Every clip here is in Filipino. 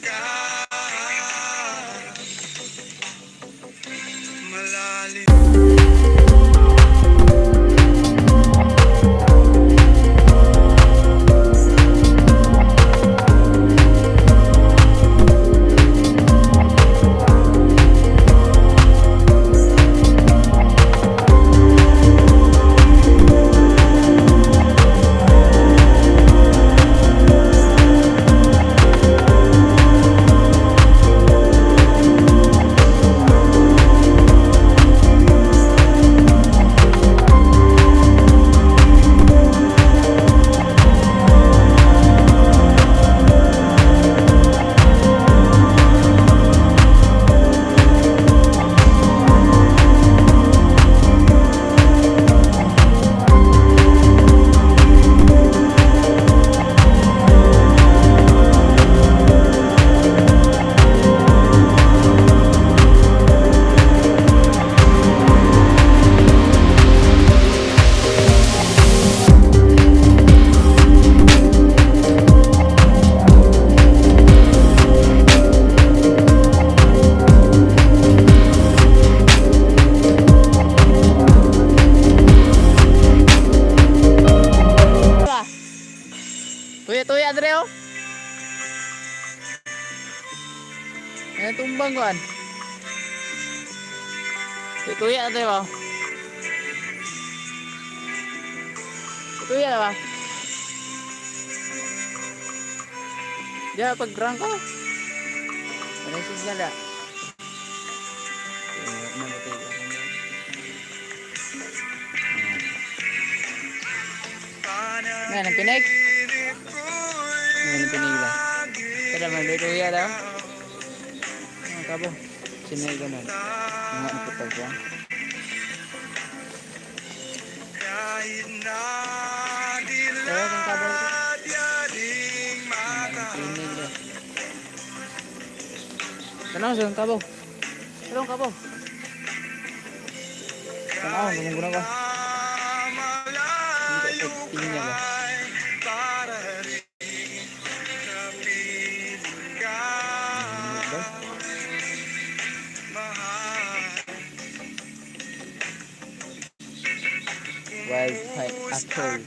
ka malalim. Tuya Andre oh. Ayan tumbang ko an. Tuya Andre oh. Tuya ba? Dia pag-grang ko. Ano signal ah? Ngayon ang pinig. Ngayon ang pinig lang. Kada maglutuya daw. Ang kabo. Sinay ko nun. Mga naputag ko. Kaya kang kabo ko. Ang pinig lang. Tanong sa kabo. Tanong kabo. Tanong, gumugurang ko. Tingin niya ba? Wildfire Atoll.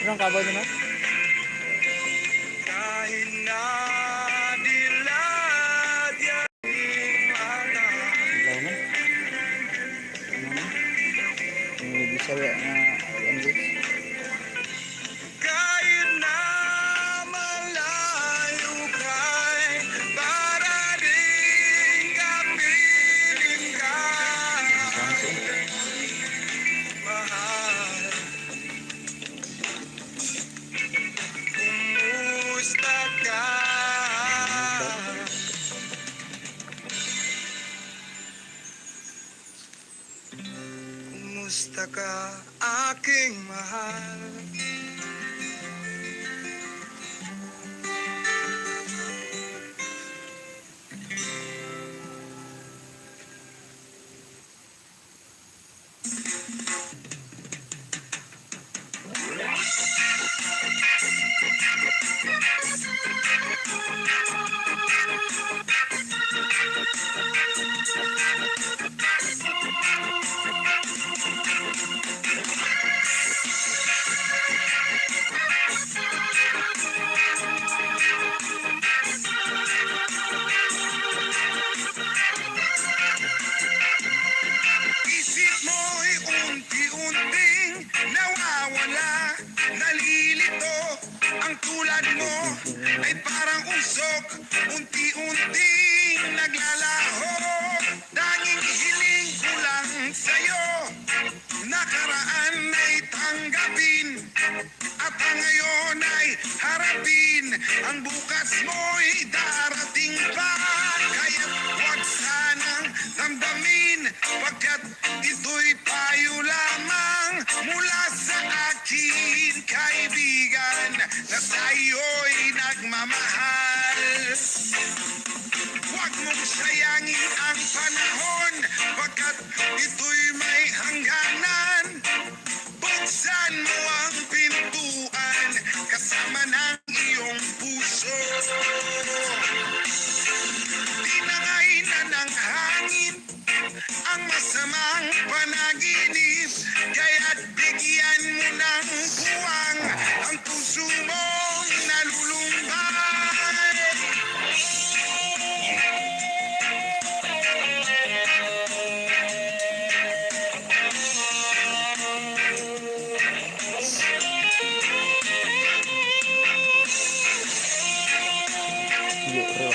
Anong kabaw nyo no? Bisaya na English. Kahit na malayo kay para rin kapiling ka mahal. Kumusta ka? Kumusta ka, aking mahal? Tulad mo ay parang usok, unti-unting naglalaho. Tanging hiling ko lang sa'yo, nakaraan ay tanggapin, at ang ngayon ay harapin. Ang bukas mo'y darating pa, kaya't huwag sanang damdamin, pagkat ito'y payo lamang mula sa akin, kaibigan. na sa'yo'y nagmamahal. Huwag mong sayangin ang panahon, pagkat ito'y may hangganan. Buksan mo ang pintuan, kasama ng iyong puso. Tinangay na ng hangin ang masamang panaginip, kaya't bigyan mo ng buwang ang puso mong nalulumbay. Bro.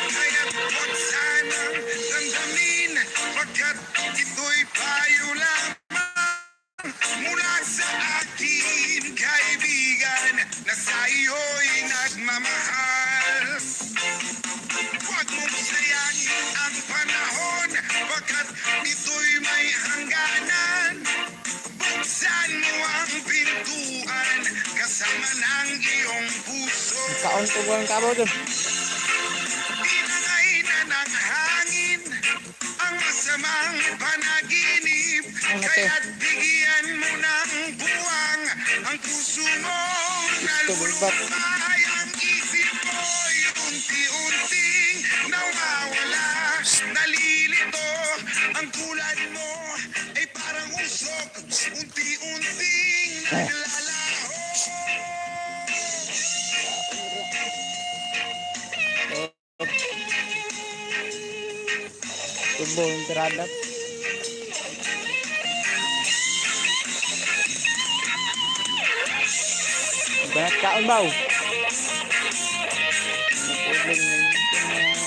Kaya't huwag sanang damdamin, pagkat ito'y payo lamang mula sa akin kaibigan na sa'yo'y nagmamahal. Huwag mong sayangin ang panahon, pagkat ito'y may hangganan. Buksan mo ang pintuan, kasama ng iyong puso. Kaon ko ang kabo dun. Tinangay na ng hangin ang masamang panaginip, kaya't bigyan mo ng buwang ang puso mo. Nalulumbay ang isip mo'y unti-unting nawawala. Nalilito ang tulad mo ay parang usok, unti-unting naglalaho. Tubo yung tiradap. Banat kaon baw. Problem ng internet.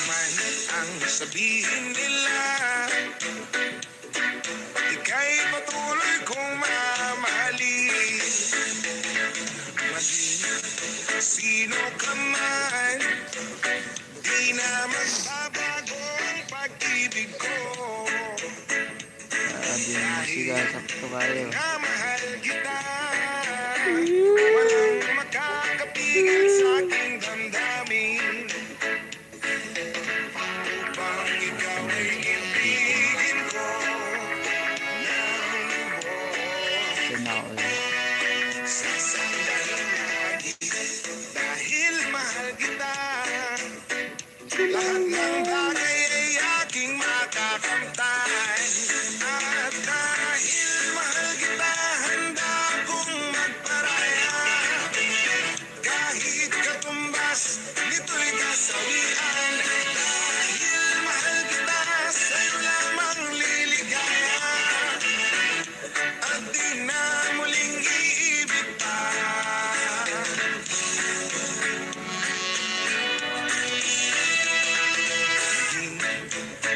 Man ang sabihin nila, ika'y patuloy kong mamahalin. Maging sino ka man, di na magbabago ang pag-ibig ko. Sabi mo siya, sakto kayo. Na mahal kita, walang makakapigil sa aking damdamin. Upang ikaw ay ibigin ko ng lubos. Sinaol. Sasandahin lagi dahil mahal kita. Lahat ng bagay ay aking makakamtan. At dahil mahal kita, handa kong magparaya. Kahit katumbas, nito'y kasawian. Dahil mahal kita, sa'yo lamang liligaya. At di na muling iibig pa.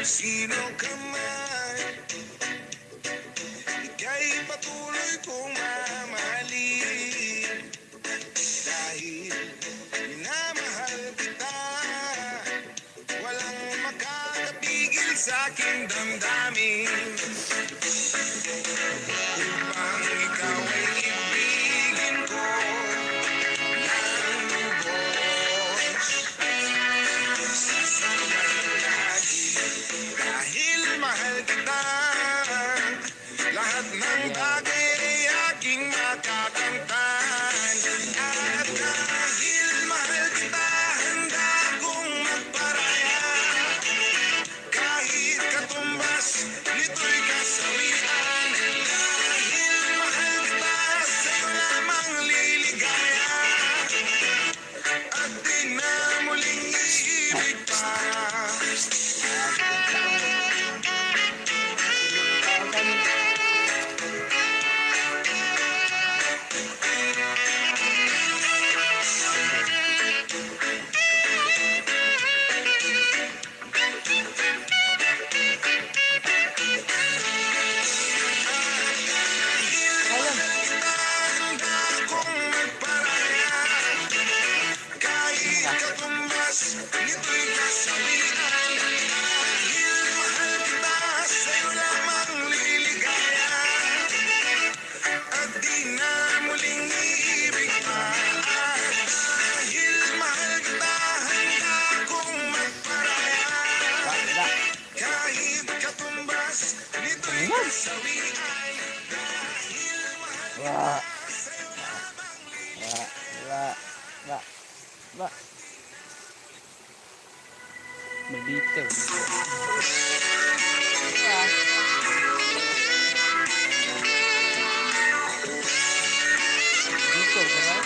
Sino ka man, ika'y patuloy kong mamahalin. Dahil minamahal kita, walang makakapigil sa aking damdamin. Upang ikaw ay ibigin ko ng lubos. Sasandahin lagi dahil mahal kita. Lahat ng bagay ay aking makakamtan. At dahil mahal kita, handa kong magparaya. Kahit Ba? Maldito. Ah. Dito, diba?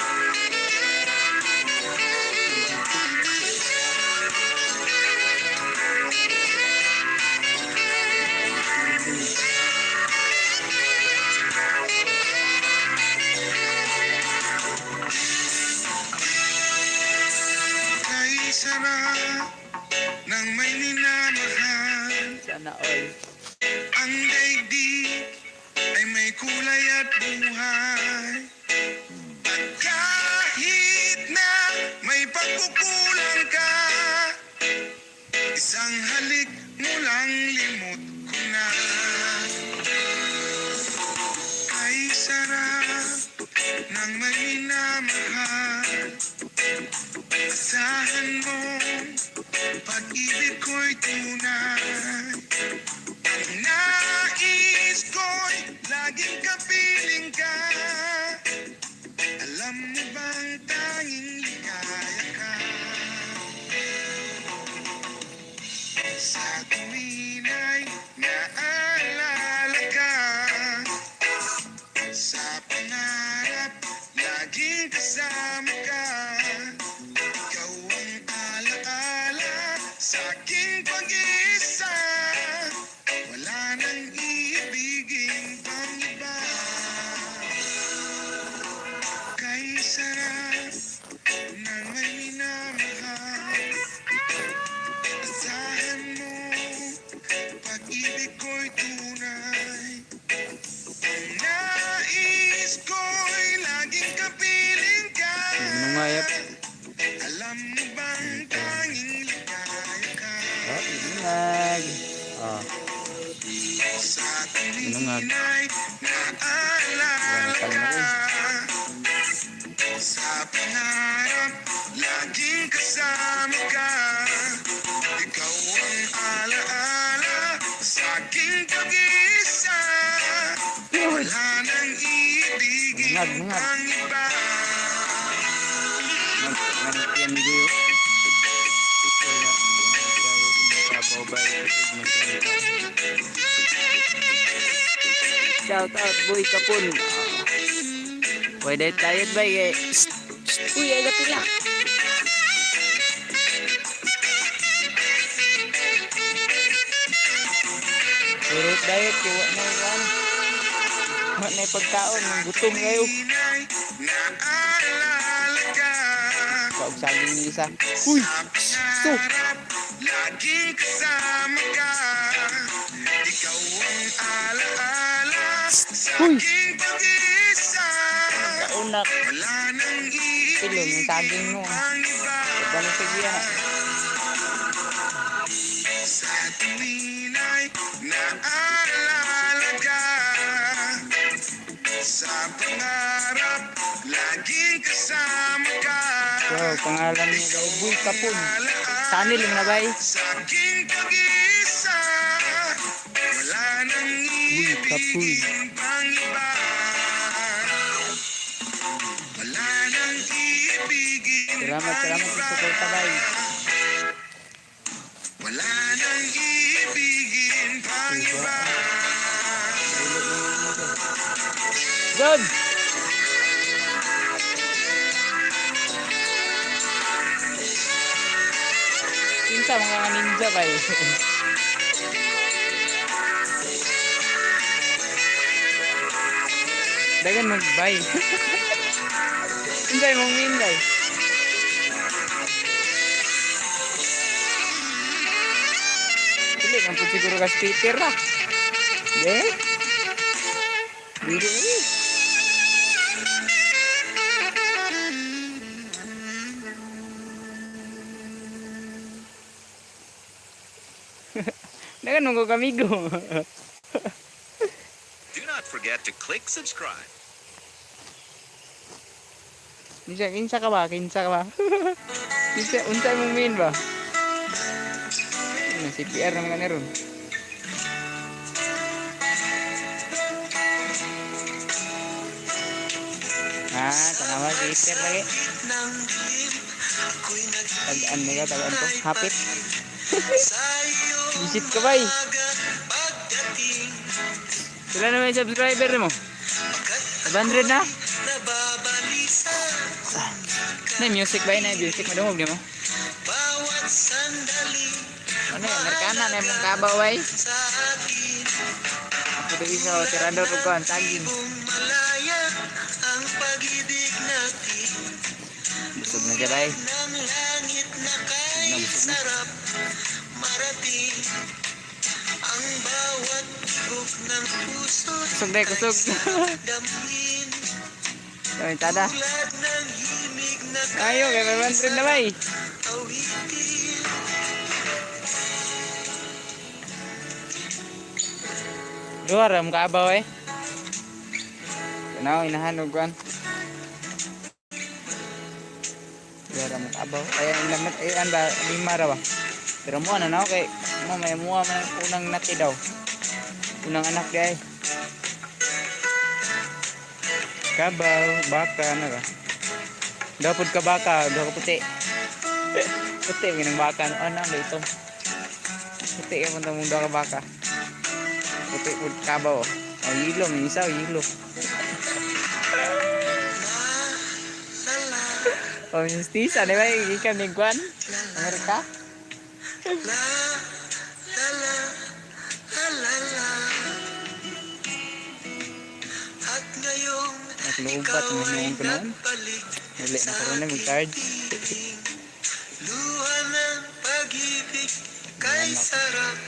Kay sarap ng may minamahal. Sana all. Ang daigdig ay may kulay at buhay. At kahit na may pagkukulang ka, isang halik mo lang limot ko na. Ay sarap ng may minamahal. Asahan mo, pag-ibig ko'y tunay. Ang nais ko'y laging kapiling ka. Alam mo bang tanging ligaya ka? Sa tuwin ay naalala ka. Sa pangarap, laging kasama ka. Ikaw ang alaala sa aking pag-iisa. Wala nang iibigin pang iba. Kay sarap ng may minamahal. Asahan mo, pag-ibig ko'y tunay. Ang nais ko'y laging kapiling ka. Manungayap. Alam mo bang tanging ligaya ka? Oh, inungag. Oh, Sa tuwin inungag. ay naalala Yan, ka. kalma Sa pangarap, laging kasama ka. Ikaw ang alaala sa aking pag-iisa. Wala nang iibigin Mungag. pang iba. Yan video. Wala. Nagkabobay. Shout out boy kapun. Pwede tayo ba eh. Uy, ay pila. Pwede tayo ko na yan. Wala na pagkaon ng gutom kayo. Naalala ka. Kaog saging ni isa. Uy, sto. Laging kasama ka. Ikaw ang alaala sa Uy. aking pag-iisa. Kaunak. Wala nang Pilo ng iibigin saging mo. pang iba. Pagdalo sa giya. Sa tuwin ay naalala ka. Sa pangarap, laging kasama ka. So, pangalan niya daw, Boy Kapun. Sanil mo na ba eh? Sa aking pag-iisa, wala nang Kapun. iibigin pang iba. Wala nang iibigin Salamat pang sa iba. suporta bay. Wala nang iibigin pang iba. John! Kinsa mga ninja ba eh? Dagan mag-buy. Kinsa mong minday? Dili, man po siguro ka speaker lah. Yeah? Dili eh. Dagan nunggu kamigo. Do not forget to click subscribe. Kinsa ka ba? Kinsa ka ba? Kinsa, unsay mong main ba? Ano, CPR naman ka na ron. Ah, tanawa, CPR lagi. Ng dilim, Tagaan nila, tagaan ko. Hapit. Visit ka bay. Sila naman yung subscriber mo. 500 na? Na music ba yun? Music madungog niyo mo? Ano yung Amerikana na yung kabaw bay? Ako dito sa tirador ko ang saging. Busog na siya bay. Busog na. Kusog deh, kusog. Kami tada. Ayo, kaya may na bay. Luar ang kaabaw eh. Kanaw, inahanog kan. Luar ang kaabaw. Ay, lamat, ay, anda, 5 raw ba? Pero mo na na, kay, may muha man unang nati daw. Unang anak di ay. Kabaw, baka, ano ka? Dapat ka baka, daw ka puti. Puti, ginang baka, ano ba ito? Puti, yung punta mong daw ka baka. Puti, kabaw. O, yilo, may isa, yilo. O, justisa, di ba? Ikaw ni Juan? Amerika? Naglumpat mo yung kunoon. Nali na karoon na mag-charge. Luha ng pag-ibig kay sarap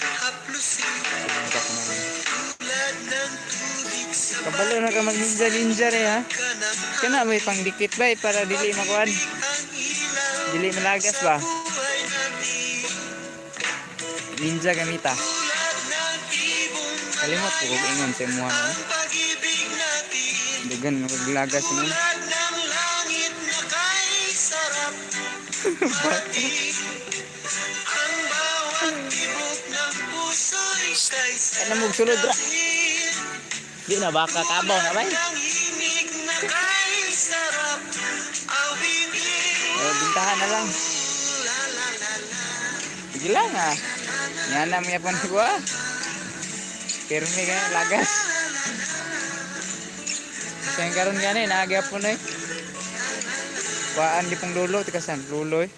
haplusin tulad ng tubig sa Kabalo na ka mag-ninja-ninja rin ha. Kana may pangdikit ba para dili makuhan? Dili malagas ba? Ninja gamita. Kalimot ko kung ingon sa muha no. Dugan maglagas mo. Ano mo sulod ra? Di na baka kabaw na bay. Bintahan na lang. Sige lang ha. Yan na may pon ko ah. Pirmi ka lagas. Sayang karon gani naagapon eh. Waan di pong lulo tikasan lulo eh.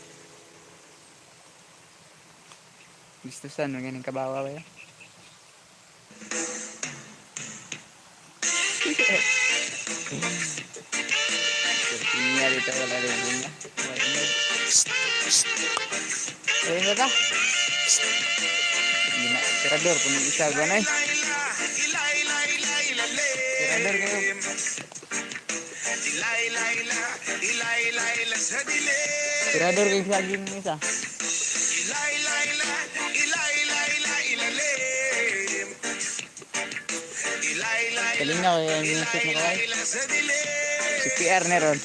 Gusto san ganing kabawa ba. Ini dito wala rin bunga. Ayun ba? Tirador puno isa ganay. Tirador kayo. Tirador kayo saging mo isa. Kalingaw yung music mo kaway. Si PR na ron.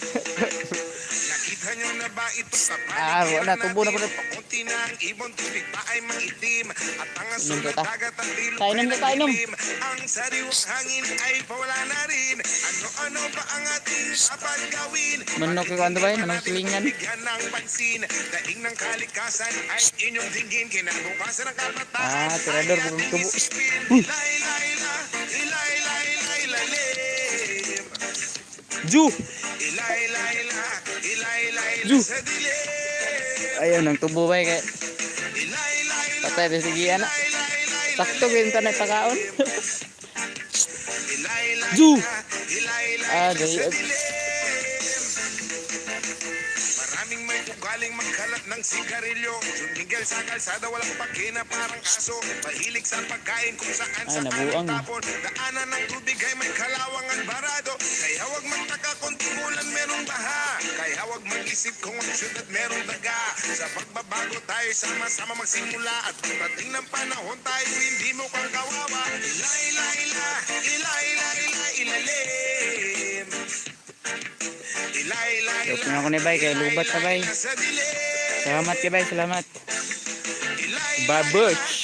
Wala, tubo na po. Inom kita. Kainom ka, kainom. Ang sariwang hangin ay pawala na rin. Ano-ano pa ang ating dapat gawin? Manok ka ano ba yun? Manok silingan. Bigyan ng pansin. Daing ng kalikasan ay inyong tingin. Kinabukasan ng kabataan. Tirador po tubo. Ju! Ju! Ayun, ang tubo ba kaya? Patay na sige anak. Sakto ganyan tanay pagkaon. Ju! Gaya. Maraming may ugaling magkalat ng sigarilyo. Sumigil sa kalsada walang pakina parang aso. Mahilig sa pagkain kung saan sa nabuang. tapon. Daanan ng tubig ay may kalawangan barado. Kaya huwag magtaka kung tumulan merong baha. Kaya huwag mag-isip kung ang syudad merong daga. Sa pagbabago tayo sama-sama magsimula. At pagdating ng panahon tayo hindi mo kang kawawa. Ilalim. Open ako ni bay kay lubat ka bay. Salamat kay bay, salamat. Babush.